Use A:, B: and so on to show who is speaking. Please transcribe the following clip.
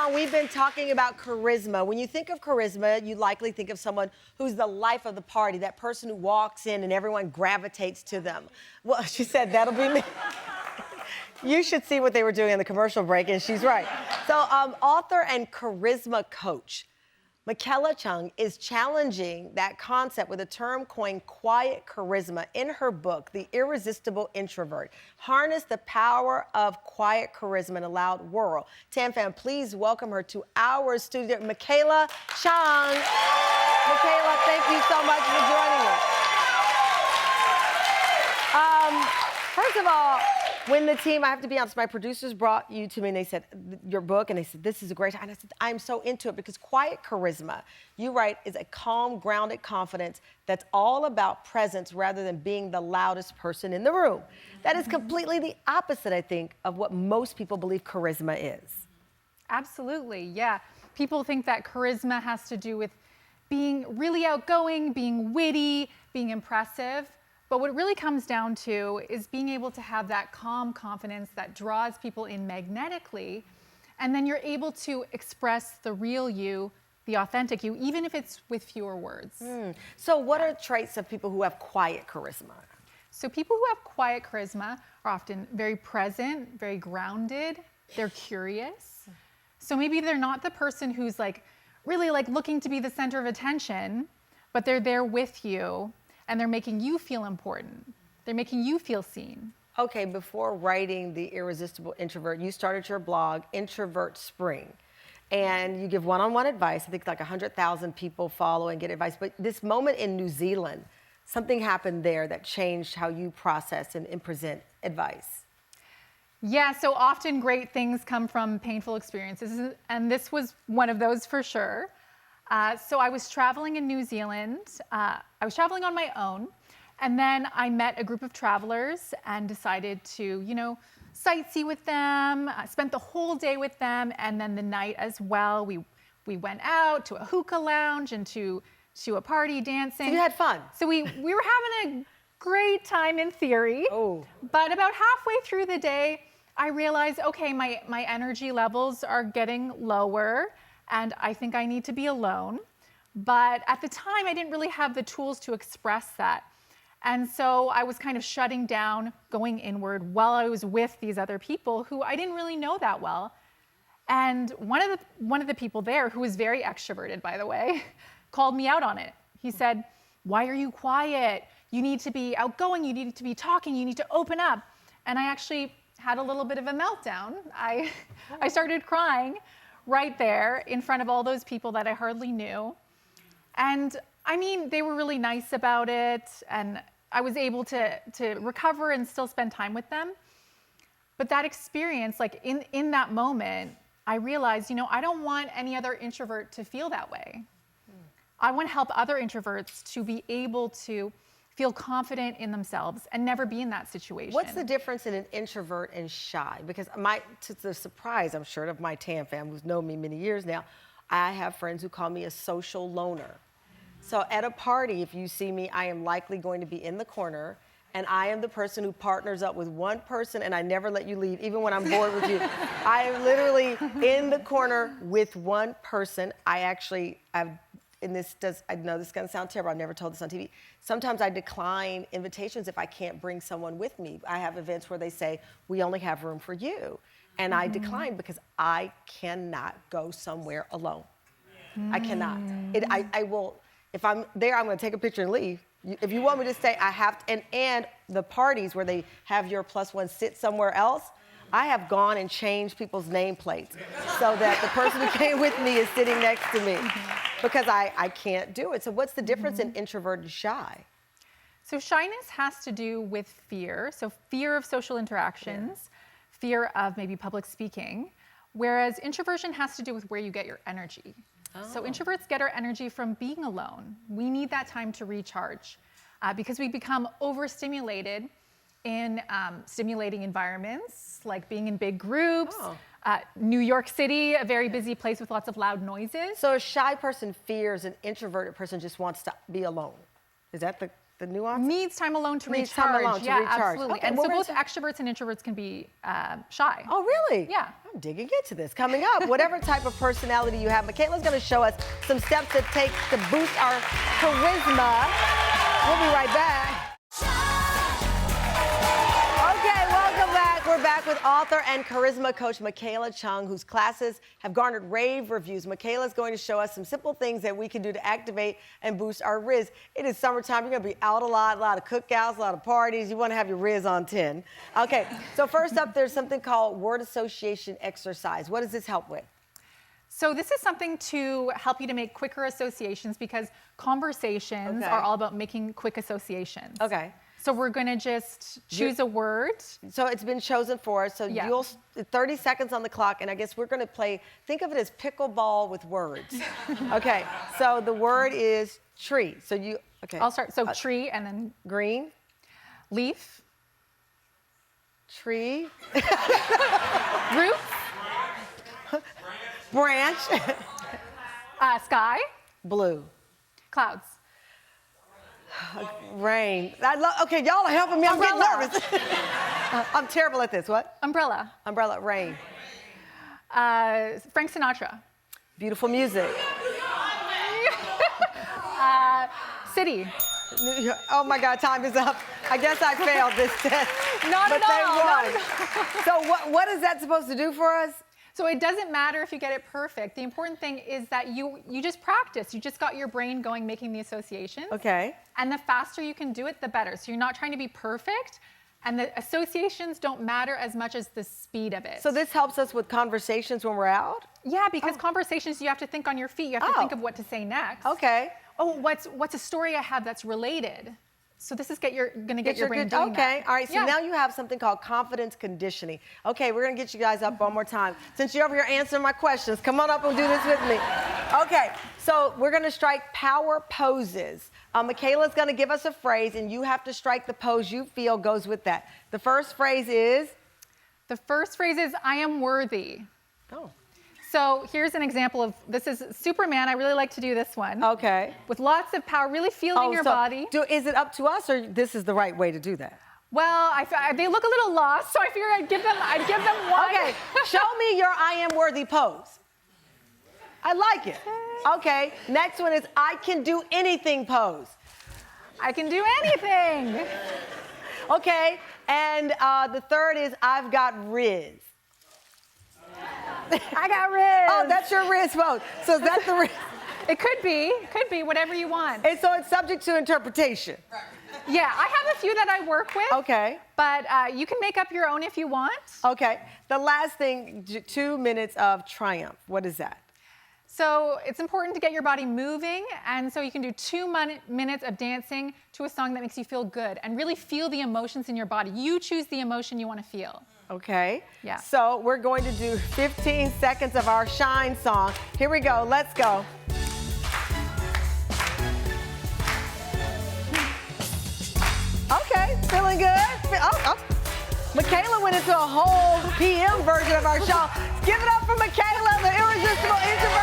A: Sean, we've been talking about charisma. When you think of charisma, you likely think of someone who's the life of the party, that person who walks in and everyone gravitates to them. Well, she said, that'll be me. You should see what they were doing in the commercial break, and she's right. So, author and charisma coach Michaela Chung is challenging that concept with a term coined quiet charisma in her book, The Irresistible Introvert. Harness the power of quiet charisma in a loud world. Tam Fam, please welcome her to our studio, Michaela Chung. Michaela, thank you so much for joining us. First of all, when the team, I have to be honest, my producers brought you to me and they said, your book, and they said, this is a great, and I said, I'm so into it because quiet charisma, you write, is a calm, grounded confidence that's all about presence rather than being the loudest person in the room. That is completely the opposite, I think, of what most people believe charisma is.
B: Absolutely, yeah. People think that charisma has to do with being really outgoing, being witty, being impressive. But what it really comes down to is being able to have that calm confidence that draws people in magnetically, and then you're able to express the real you, the authentic you, even if it's with fewer words.
A: So what are traits of people who have quiet charisma?
B: So people who have quiet charisma are often very present, very grounded, they're curious. So maybe they're not the person who's really looking to be the center of attention, but they're there with you. And they're making you feel important. They're making you feel seen.
A: Okay, before writing The Irresistible Introvert, you started your blog, Introvert Spring. And you give one-on-one advice. I think 100,000 people follow and get advice. But this moment in New Zealand, something happened there that changed how you process and present advice.
B: Yeah, so often great things come from painful experiences. And this was one of those for sure. So I was traveling in New Zealand. I was traveling on my own, and then I met a group of travelers and decided to, sightsee with them. I spent the whole day with them, and then the night as well. We went out to a hookah lounge and to a party dancing.
A: So you had fun.
B: So we were having a great time in theory.
A: Oh.
B: But about halfway through the day, I realized, okay, my energy levels are getting lower. And I think I need to be alone. But at the time, I didn't really have the tools to express that. And so I was kind of shutting down, going inward while I was with these other people who I didn't really know that well. And one of the people there, who was very extroverted, by the way, called me out on it. He said, "Why are you quiet? You need to be outgoing. You need to be talking. You need to open up." And I actually had a little bit of a meltdown. I started crying right there in front of all those people that I hardly knew. And I mean, they were really nice about it, and I was able to recover and still spend time with them. But that experience, in that moment, I realized, I don't want any other introvert to feel that way. I want to help other introverts to be able to feel confident in themselves and never be in that situation.
A: What's the difference in an introvert and shy? Because to the surprise, I'm sure, of my Tam fam, who's known me many years now, I have friends who call me a social loner. So at a party, if you see me, I am likely going to be in the corner, and I am the person who partners up with one person, and I never let you leave, even when I'm bored with you. I am literally in the corner with one person. I know this is gonna sound terrible, I've never told this on TV. Sometimes I decline invitations if I can't bring someone with me. I have events where they say, we only have room for you. And I decline because I cannot go somewhere alone. I cannot. I will, if I'm there, I'm gonna take a picture and leave. If you want me to stay, I have to, and the parties where they have your +1 sit somewhere else, I have gone and changed people's nameplates so that the person who came with me is sitting next to me because I can't do it. So what's the difference in introvert and shy?
B: So shyness has to do with fear. So fear of social interactions, fear of maybe public speaking, whereas introversion has to do with where you get your energy. So introverts get our energy from being alone. We need that time to recharge because we become overstimulated in stimulating environments, like being in big groups. New York City, a very busy place with lots of loud noises.
A: So a shy person fears, an introverted person just wants to be alone. Is that the The nuance?
B: Needs time alone to
A: Needs
B: recharge.
A: time alone to
B: yeah,
A: recharge.
B: absolutely.
A: Okay,
B: and
A: well,
B: so
A: we're
B: both
A: gonna
B: extroverts and introverts can be shy.
A: Oh, really?
B: Yeah.
A: I'm digging into this. Coming up, whatever type of personality you have, Michaela's going to show us some steps to take to boost our charisma. We'll be right back. Okay, welcome back. We're back with author and charisma coach Michaela Chung, whose classes have garnered rave reviews. Michaela's going to show us some simple things that we can do to activate and boost our Riz. It is summertime. You're going to be out a lot of cookouts, a lot of parties. You want to have your Riz on 10. Okay, so first up, there's something called word association exercise. What does this help with?
B: So this is something to help you to make quicker associations because conversations
A: Okay.
B: are all about making quick associations.
A: Okay.
B: So we're going to just choose a word.
A: So it's been chosen for us. So
B: Yeah.
A: you'll 30 seconds on the clock, and I guess we're going to play. Think of it as pickleball with words. Okay. So the word is tree. So you. Okay.
B: I'll start. So tree and then
A: Green.
B: leaf,
A: Tree.
B: roof,
A: Branch.
B: sky,
A: Blue.
B: clouds.
A: Rain. Okay, y'all are helping me. I'm getting
B: Umbrella.
A: nervous. I'm terrible at this. What?
B: Umbrella.
A: Umbrella. Rain.
B: Frank Sinatra.
A: Beautiful music.
B: City.
A: Oh my God, time is up. I guess I failed this test.
B: Not
A: but
B: at
A: they
B: all,
A: won.
B: not
A: So what is that supposed to do for us?
B: So it doesn't matter if you get it perfect. The important thing is that you just practice. You just got your brain going making the associations.
A: Okay.
B: And the faster you can do it, the better. So you're not trying to be perfect. And the associations don't matter as much as the speed of it.
A: So this helps us with conversations when we're out?
B: Yeah, because conversations, you have to think on your feet. You have to think of what to say next.
A: Okay.
B: Oh, what's a story I have that's related? So this is gonna get your brain doing
A: Okay,
B: that.
A: all right, so
B: Yeah.
A: now you have something called confidence conditioning. Okay, we're gonna get you guys up one more time. Since you're over here answering my questions, come on up and do this with me. Okay, so we're gonna strike power poses. Michaela's gonna give us a phrase and you have to strike the pose you feel goes with that. The first phrase is?
B: The first phrase is, I am worthy.
A: Oh.
B: So here's an example of, this is Superman. I really like to do this one.
A: Okay.
B: With lots of power, really feeling your body.
A: Is it up to us or this is the right way to do that?
B: Well, they look a little lost, so I figured I'd give them one.
A: Okay, show me your I am worthy pose. I like it. Okay, next one is I can do anything pose.
B: I can do anything.
A: Okay, and the third is I've got Riz.
B: I got Riz.
A: Oh, that's your Riz pose. So is that the Riz?
B: It could be whatever you want.
A: And so it's subject to interpretation.
B: Yeah, I have a few that I work with.
A: Okay.
B: But you can make up your own if you want.
A: Okay, the last thing, 2 minutes of triumph. What is that?
B: So it's important to get your body moving, and so you can do 2 minutes of dancing to a song that makes you feel good and really feel the emotions in your body. You choose the emotion you want to feel.
A: Okay.
B: Yeah.
A: So we're going to do 15 seconds of our Shine song. Here we go. Let's go. Okay, feeling good? Oh. Michaela went into a whole PM version of our show. Give it up for Michaela, the irresistible introvert.